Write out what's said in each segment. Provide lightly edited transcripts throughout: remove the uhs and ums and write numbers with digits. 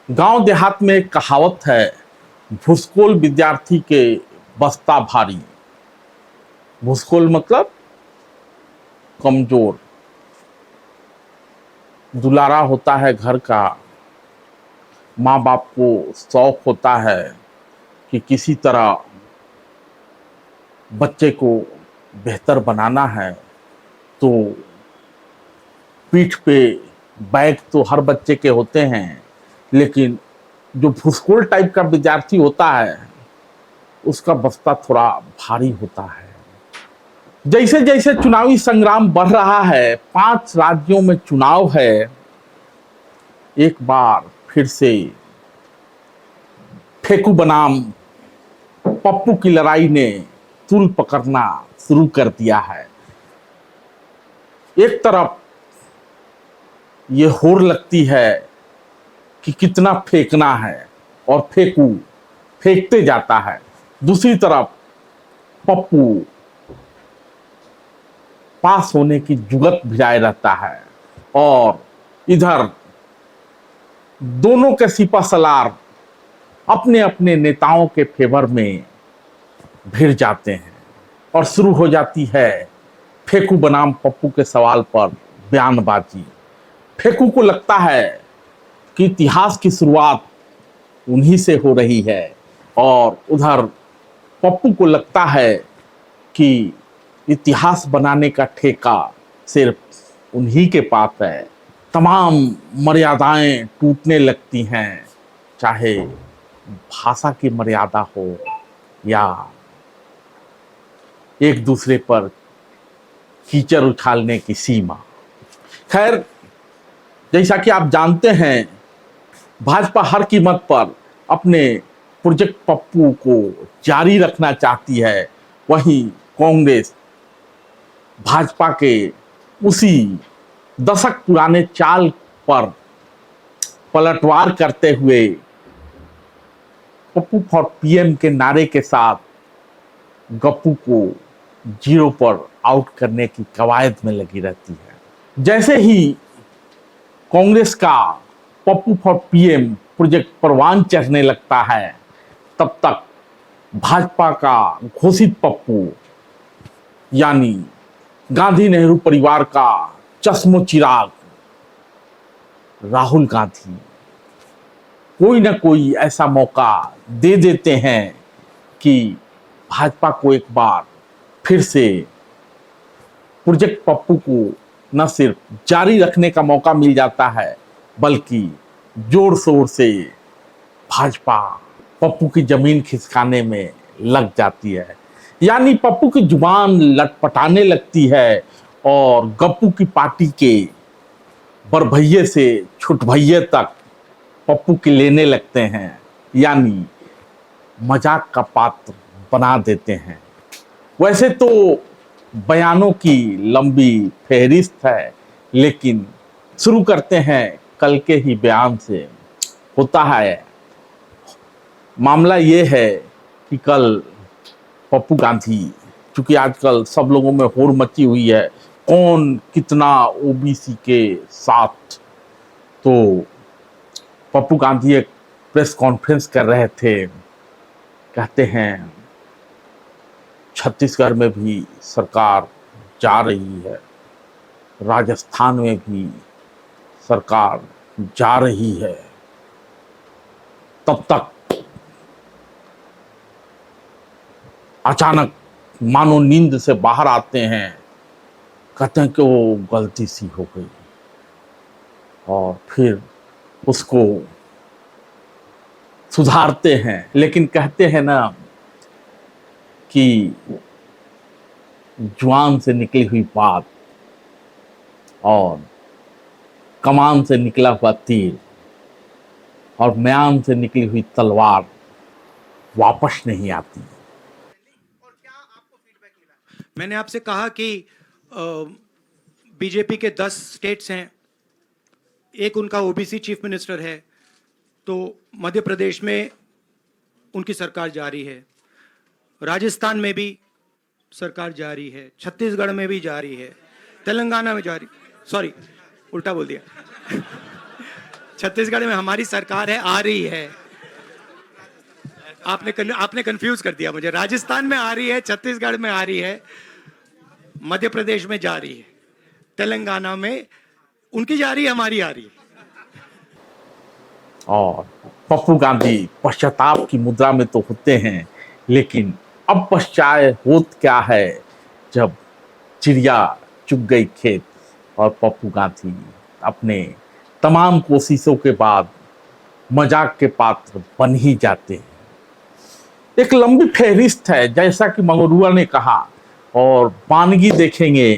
गांव देहात में एक कहावत है, भूसकोल विद्यार्थी के बस्ता भारी। भूसकोल मतलब कमजोर। दुलारा होता है घर का, माँ बाप को शौक होता है कि किसी तरह बच्चे को बेहतर बनाना है, तो पीठ पे बैग तो हर बच्चे के होते हैं, लेकिन जो भूसकोल टाइप का विद्यार्थी होता है उसका बस्ता थोड़ा भारी होता है। जैसे जैसे चुनावी संग्राम बढ़ रहा है, 5 राज्यों में चुनाव है, एक बार फिर से फेंकू बनाम पप्पू की लड़ाई ने तूल पकड़ना शुरू कर दिया है। एक तरफ ये होड़ लगती है कि कितना फेंकना है और फेंकू फेंकते जाता है, दूसरी तरफ पप्पू पास होने की जुगत भिड़ाए रहता है और इधर दोनों के सिपहसालार अपने अपने नेताओं के फेवर में भिड़ जाते हैं और शुरू हो जाती है फेंकू बनाम पप्पू के सवाल पर बयानबाजी। फेंकू को लगता है कि इतिहास की शुरुआत उन्हीं से हो रही है और उधर पप्पू को लगता है कि इतिहास बनाने का ठेका सिर्फ उन्हीं के पास है। तमाम मर्यादाएं टूटने लगती हैं, चाहे भाषा की मर्यादा हो या एक दूसरे पर कीचड़ उछालने की सीमा। खैर, जैसा कि आप जानते हैं, भाजपा हर कीमत पर अपने प्रोजेक्ट पप्पू को जारी रखना चाहती है, वहीं कांग्रेस भाजपा के उसी दशक पुराने चाल पर पलटवार करते हुए पप्पू फॉर पीएम के नारे के साथ गप्पू को जीरो पर आउट करने की कवायद में लगी रहती है। जैसे ही कांग्रेस का पप्पू फॉर पीएम प्रोजेक्ट परवान चढ़ने लगता है, तब तक भाजपा का घोषित पप्पू यानी गांधी नेहरू परिवार का चश्मो चिराग राहुल गांधी कोई ना कोई ऐसा मौका दे देते हैं कि भाजपा को एक बार फिर से प्रोजेक्ट पप्पू को न सिर्फ जारी रखने का मौका मिल जाता है, बल्कि जोर शोर से भाजपा पप्पू की जमीन खिसकाने में लग जाती है। यानी पप्पू की जुबान लटपटाने लगती है और गप्पू की पार्टी के बड़भैये से छुटभैये तक पप्पू की लेने लगते हैं, यानी मजाक का पात्र बना देते हैं। वैसे तो बयानों की लंबी फहरिस्त है, लेकिन शुरू करते हैं कल के ही बयान से। होता है, मामला ये है कि कल पप्पू गांधी, चूंकि आजकल सब लोगों में होड़ मची हुई है कौन कितना ओबीसी के साथ, तो पप्पू गांधी एक प्रेस कॉन्फ्रेंस कर रहे थे। कहते हैं छत्तीसगढ़ में भी सरकार जा रही है, राजस्थान में भी सरकार जा रही है। तब तक अचानक मानो नींद से बाहर आते हैं, कहते हैं कि वो गलती सी हो गई और फिर उसको सुधारते हैं। लेकिन कहते हैं ना कि जुआन से निकली हुई बात और कमान से निकला हुआ तीर और म्यान से निकली हुई तलवार वापस नहीं आती। मैंने आपसे कहा कि बीजेपी के 10 स्टेट्स हैं, एक उनका ओबीसी चीफ मिनिस्टर है, तो मध्य प्रदेश में उनकी सरकार जारी है, राजस्थान में भी सरकार जारी है, छत्तीसगढ़ में भी जारी है, तेलंगाना में जारी, सॉरी उल्टा बोल दिया छत्तीसगढ़ में हमारी सरकार है, आ रही है। आपने कंफ्यूज कर दिया मुझे। राजस्थान में आ रही है, छत्तीसगढ़ में आ रही है, मध्य प्रदेश में जा रही है, तेलंगाना में उनकी जा रही है, हमारी आ रही है। और पप्पू गांधी पश्चाताप की मुद्रा में तो होते हैं, लेकिन अब पश्चात होत क्या है जब चिड़िया चुग गई खेत और पप्पू गांधी अपने तमाम कोशिशों के बाद मजाक के पात्र बन ही जाते हैं। एक लंबी फहरिस्त है, जैसा कि मंगरुआ ने कहा, और वानगी देखेंगे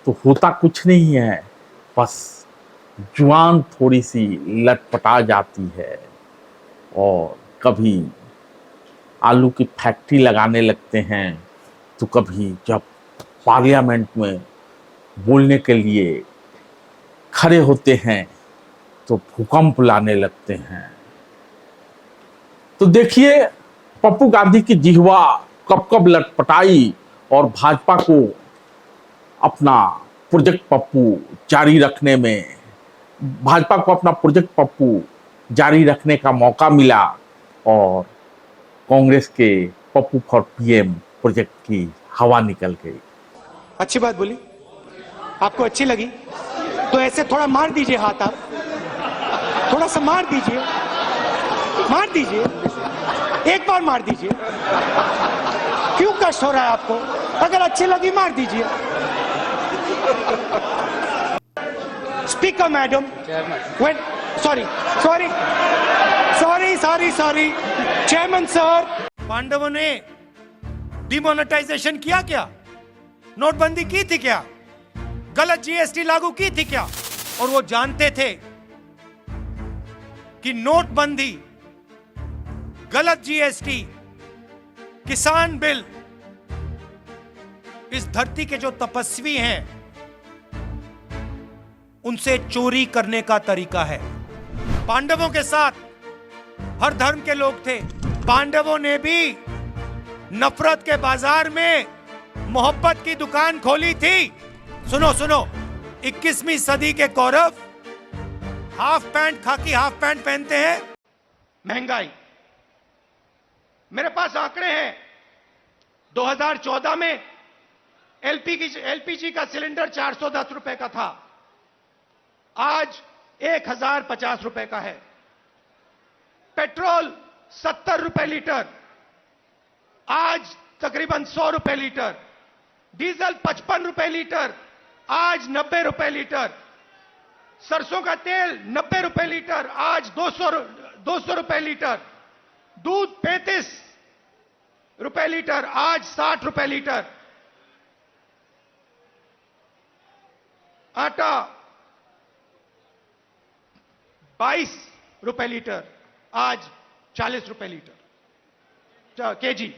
तो होता कुछ नहीं है, बस जुआन थोड़ी सी लटपटा जाती है और कभी आलू की फैक्ट्री लगाने लगते हैं, तो कभी जब पार्लियामेंट में बोलने के लिए खड़े होते हैं तो भूकंप लाने लगते हैं। तो देखिए पप्पू गांधी की जिह्वा कब कब लटपटाई और भाजपा को अपना प्रोजेक्ट पप्पू जारी रखने में, भाजपा को अपना प्रोजेक्ट पप्पू जारी रखने का मौका मिला और कांग्रेस के पप्पू फॉर पीएम प्रोजेक्ट की हवा निकल गई। अच्छी बात बोली, आपको अच्छी लगी तो ऐसे थोड़ा मार दीजिए हाथ, आप थोड़ा सा मार दीजिए, मार दीजिए, एक बार मार दीजिए। क्यों कष्ट हो रहा है आपको? अगर अच्छी लगी मार दीजिए। Speaker madam, wait, sorry sorry sorry sorry sorry chairman sir. पांडवों ने डिमोनेटाइजेशन किया क्या? नोटबंदी की थी क्या? गलत जीएसटी लागू की थी क्या? और वो जानते थे कि नोटबंदी, गलत जीएसटी, किसान बिल इस धरती के जो तपस्वी हैं उनसे चोरी करने का तरीका है। पांडवों के साथ हर धर्म के लोग थे। पांडवों ने भी नफरत के बाजार में मोहब्बत की दुकान खोली थी। सुनो सुनो, 21वीं सदी के कौरव हाफ पैंट, खाकी हाफ पैंट पहनते हैं। महंगाई, मेरे पास आंकड़े हैं। 2014 में एलपीजी का सिलेंडर 410 रुपए का था, आज 1050 रुपए का है। पेट्रोल 70 रुपए लीटर, आज तकरीबन 100 रुपए लीटर। डीजल 55 रुपए लीटर, आज 90 रुपए लीटर। सरसों का तेल 90 रुपए लीटर, आज 200 रुपए लीटर। दूध 35 रुपए लीटर, आज 60 रुपए लीटर। आटा 22 रुपए लीटर, आज 40 रुपए लीटर केजी।